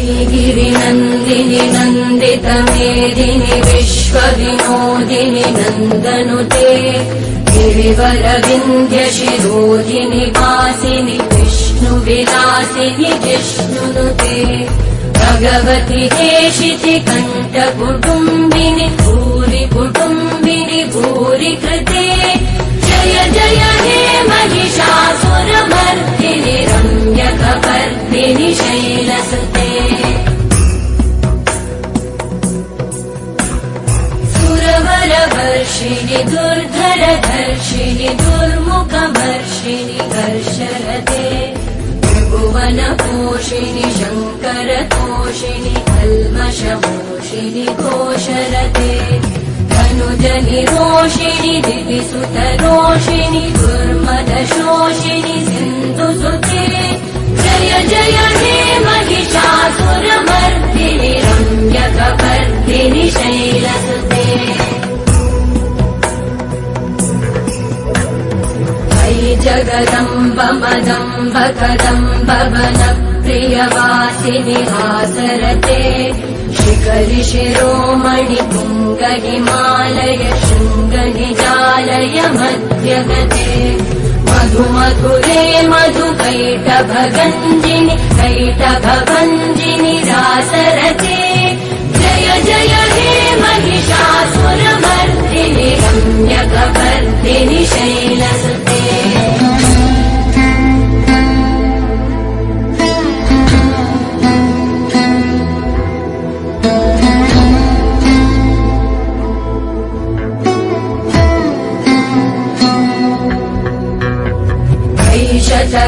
श्रीगिरिनन्दिनि नन्दितमेदिनि विश्वविनोदिनि नन्दनुते गिरिवरविन्ध्यशिरोधिनि वासिनि विष्णुविलासिनि जिष्णुनुते भगवति हेशिति कण्ठकुटुम्बिनि भूरि कुटुम्बिनि भूरि कृते जय जय हे महिषासुरमर्दिनि रम्यकपर्दिनि शैलसुते सुरवरवर्षिणि दुर्धरधर्षिणि दुर्मुखमर्षिणि हर्षरते त्रिभुवनपोषिणि शङ्करतोषिणि कल्मषमोषिणि घोषरते धनुजनिरोषिणि दिविसुतरोषिणि दुर्मदशोषिणि सिन्धुसुते जय जय हे महिषासुरमर्दिनि रम्यकपर्दिनि शैलसुते जगदम्ब मदम्ब कदम्ब वनप्रियवासिनि हासरते शिखरि शिरोमणि तुङ्ग हिमालय शृङ्गनिजालय मध्यगते मधुमधुरे मधुकैटभगञ्जिनि कैटभभञ्जिनि रासरते जय जय हे महिषासुरमर्दिनि रम्यकपर्दिनि शैलसुते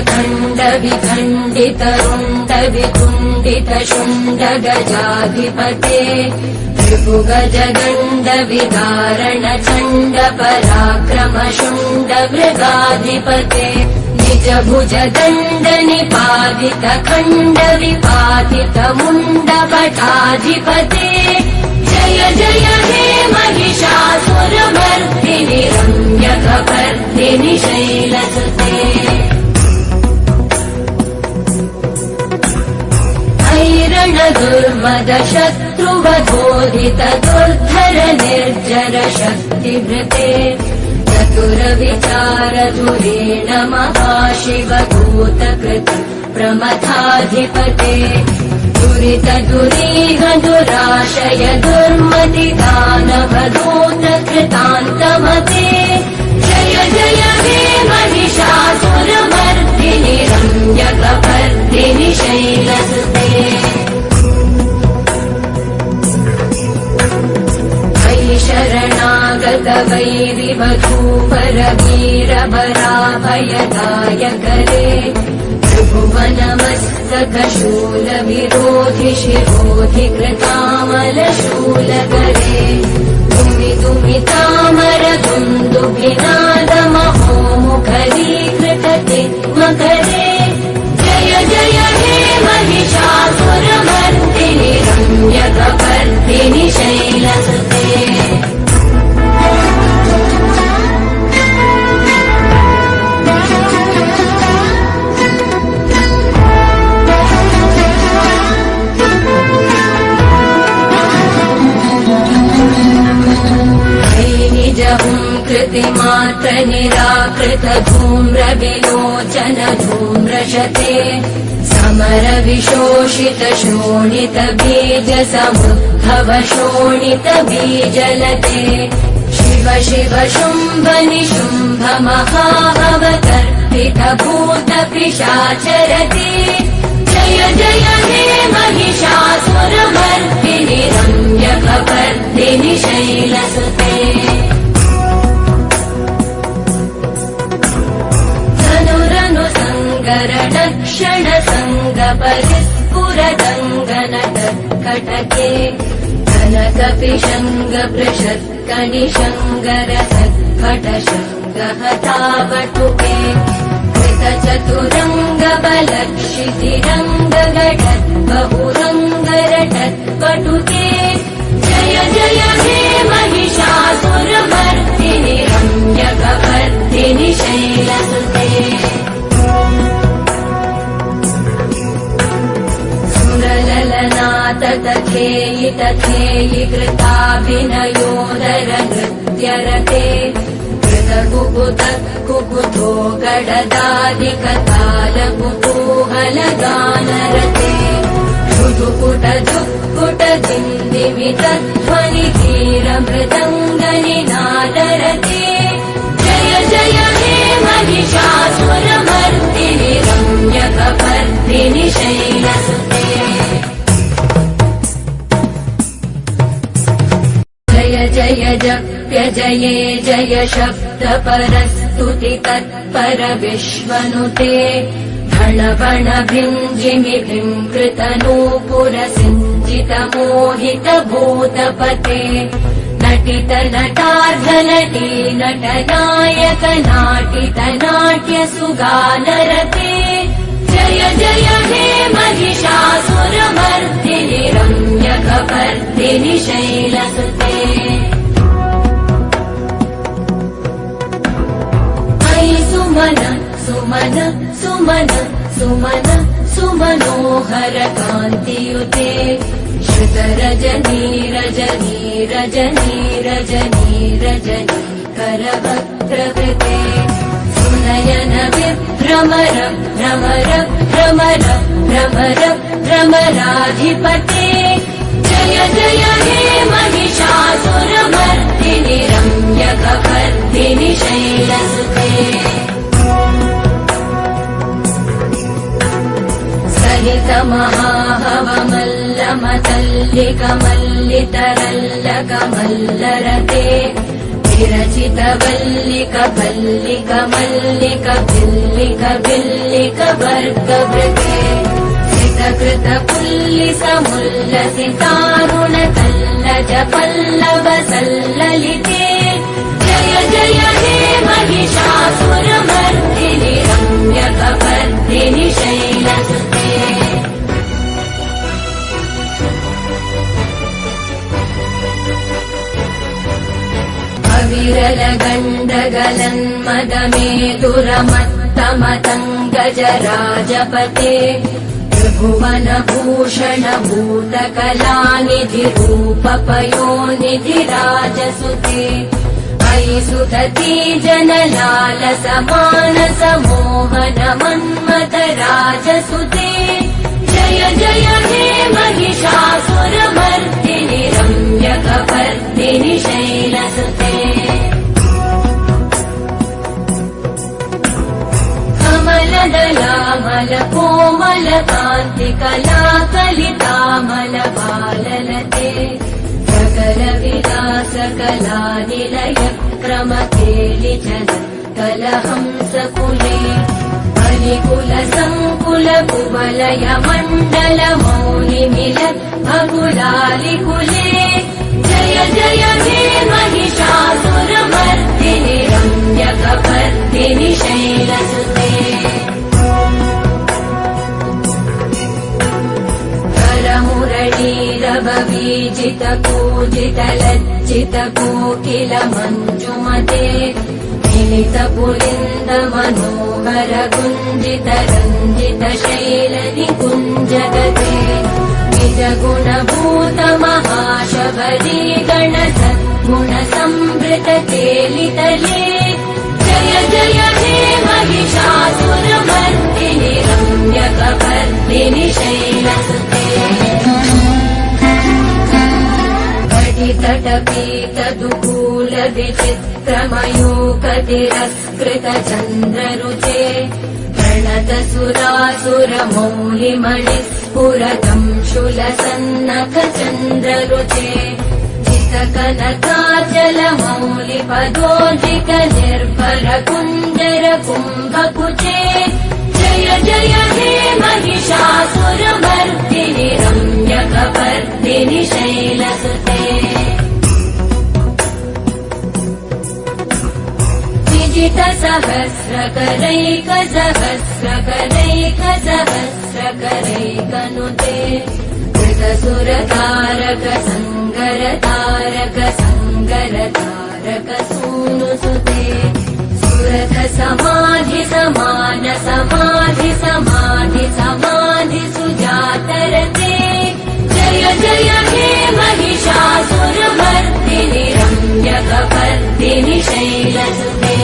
खण्ड विखण्डित रुण्ड विकुण्डित शुण्ड गजाधिपते त्रिभुगजगण्ड विदारण चण्ड पराक्रम शुण्ड मृगाधिपते निज भुज दण्ड निपातित खण्ड विपातित मुण्ड भटाधिपते जय जय हे महिषासुरमर्दिनि रम्यकपर्दिनि शैलसुते ऐरण दुर्मद शत्रुवधोदित दुर्धर निर्जर शक्तिभृते चतुर विचार धुरेण महाशिवभूतकृत प्रमथाधिपते दुरित दुरीह दुराशय दुर्मति दानव दूत कृतान्तमते जय जय हे महिषासुरमर्दिनि रम्यकपर्दिनि शैलसुते शरणागत वैरिवधूपर वीरभराभयदायकरे त्रिभुवनमस्तक शूल विरोधि शिरोधि कृतामल शूलकरे दुमि दुमि तामर दुन्दुभिनाद महोमुखरीकृत मकरे जय जय हे महिषासुरमर्दिनि रम्यकपर्दिनि शैलसुते कृतिमात्र निराकृत धूम्र विलोचन धूम्रशते समर विशोषित शोणित बीज समुद्भव शोणित बीजलते शिव शिव शुम्भ निशुम्भ महाभवतर्पित भूत पिशाचरते जय जय हे महिषासुरमर्दिनि रम्यकपर्दिनि शैलसुते क्षण संग परिस्फुरदङ्गन तत्कटके कनक पिशङ्ग पृषत्कनिशङ्गर सत्कट शङ्ग हतावटुके कृत चतुरङ्ग बलक्षितिरङ्ग गटत् बहुरङ्गरटत्पटुके जय जय हे महिषासुरमर्दिनि रम्यकपर्दिनि शैलसुते सुरललन तथेयि तथेयि कृताभिनयोदर नृत्यरते कृतकुकुत कुकुतो गडदादिकतालकुतूहलगानरते दुदुकुट दुःकुट दिन्दिमितध्वनिधीरमृदङ्गनिनादरते जय जय हे महिषासुरमर्दिनि रम्यकपर्दिनि शैलसुते जय जय जप्य जये जय शब्दपरस्तुति तत्पर विश्वनुते भण भण भिञ्जिमि भिङ्कृतनूपुरसिञ्जित मोहित भूतपते नटित नटार्धनटी नटनायक नाटित नाट्य सुगानरते जय जय हे महिषासुरमर्दिनि रम्यकपर्दिनि शैलसुते अयि सुमन सुमन सुमन सुमन सुमनोहर कान्तियुते श्रुतरजनी रजनी रजनी रजनी रजनी करवक्त्रकृते सुनयन विभ्रमर भ्रमर भ्रमर भ्रमर भ्रमराधिपते जय जय हे महिषासुरमर्दिनि रम्यकपर्दिनि शैलसुते सहित महाहवमल्लमतल्लिकमल्लितरल्लकमल्लरते विरचित वल्लिक वल्लिक मल्लिक भिल्लिक भिल्लिक वर्गवृते कृत पुल्लिस मुल्लसितारुण कल्लज पल्लव सल्ललिते जय जय हे महिषासुरमर्दिनि रम्यकपर्दिनि शैलसुते अविरल गण्डगलन्मदमेतुरमत्तमतङ्गजराजपते त्रिभुवन भूषण भूतकलानिधि रूपपयोनिधि राजसुते अयि सुदती जनलाल समानस मोहन मन्मथ राजसुते जय जय हे महिषासुरमर्दिनि रम्यकपर्दिनि शैलसुते कमलदलामल कोमल कान्ति कला कलितामल बाललते सकल विलास कला निलय क्रम केलि जन कलहंस कुले बलिकुल संकुल कुवलय मण्डल मौनि मिलत् भगुलालि कुले जय जय हे महिषासुरमर्दिनि रम्यकपर्दिनि शैलसुते करमुरलीरववीजित पूजित लज्जित कोकिल मञ्जुमते मिलित पुलिन्द मनोहर गुञ्जित रञ्जित शैल निकुञ्जगते निज गुणभूत महाशबरी गण सद्गुण संवृत केलितले जय जय हे महिषासुरमर्दिनि रम्यकपर्दिनि शैलसुते घटितटपीत दुकूल विचित्रमयूकतिरस्कृत चन्द्ररुचे प्रणत सुरासुर मौलिमणिस्फुरतं शूलसन्नख चन्द्ररुचे जितकनकाचल मौलिपदोजिक निर्भर कुञ्जर कुम्भकुचे जय जय हे महिषासुरमर्दिनि रम्यकपर्दिनि शैलसुते विजित सहस्रकरैक सहस्रकरैक सहस्रकरैकनुते कृतसुरतारक संगर तारक संगर तारक सूनुसुते सुरथ समाधि समान समाधि समाधि समाधि सुजातरते जय जय हे महिषासुरमर्दिनि रम्यकपर्दिनि शैलसुते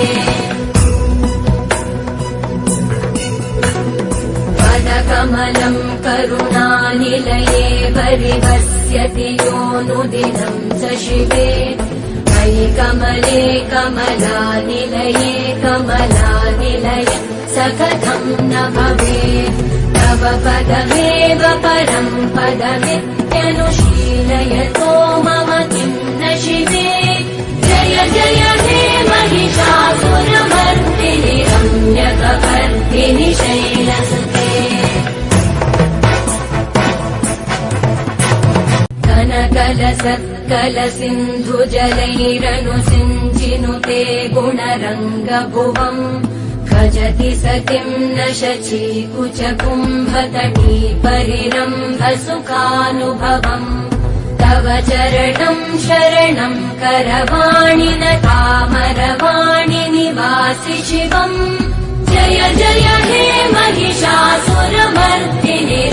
पदकमलं करुणानिलये परिवस्यति योऽनुदिनं स शिवे मयि कमले कमलानिलये कमलानिलय स कथं न भवेत् तव पदमेव परं पदमित्यनुशीलयतो मम किं न शिवे जय जय हे महिषासुरमर्दिनि रम्यकपर्दिनि शैलसुते कनकलसत्कलसिन्धुजलैरनुसिञ्चिनुते गुणरङ्गभुवम् भजति स किं न शचीकुचकुम्भतटी परिरम्भसुखानुभवम् तव चरणं शरणं करवाणि न तामरवाणि निवासि शिवम् जय जय हे महिषासुरमर्दिनि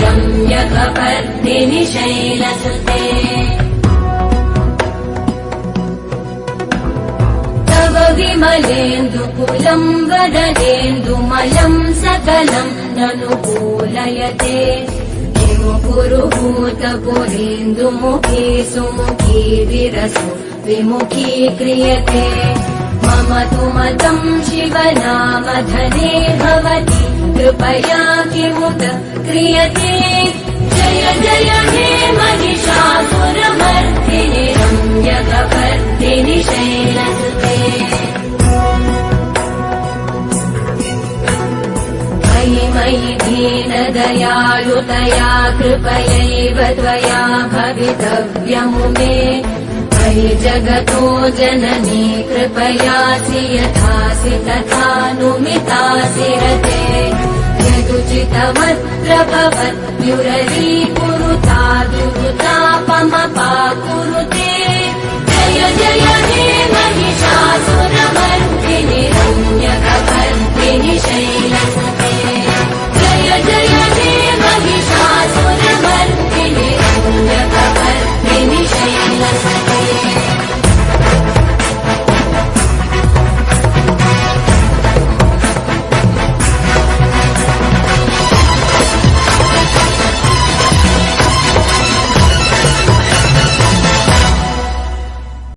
रम्यकपर्दिनि शैलसुते तव विमलेन्दुकुलं वदनेन्दुमलं सकलं ननुकूलयते किमुपुरुहूतपुरेन्दुमुखी सुमुखी विरसो विमुखी क्रियते मम तु मतं शिवनामधने भवति कृपया किमुत क्रियते जय जय हे महिषासुरमर्दिनि रम्यकपर्दिनि शैलसुते मयि मयि दीनदयालुतया कृपयैव त्वया भवितव्यमुमे मयि जगतो जननी कृपयासि यथासि तथानुमितासि रते यदुचितमत्र भवत्युररीकुरुतादुरुतापमपाकुरुते जय जय हे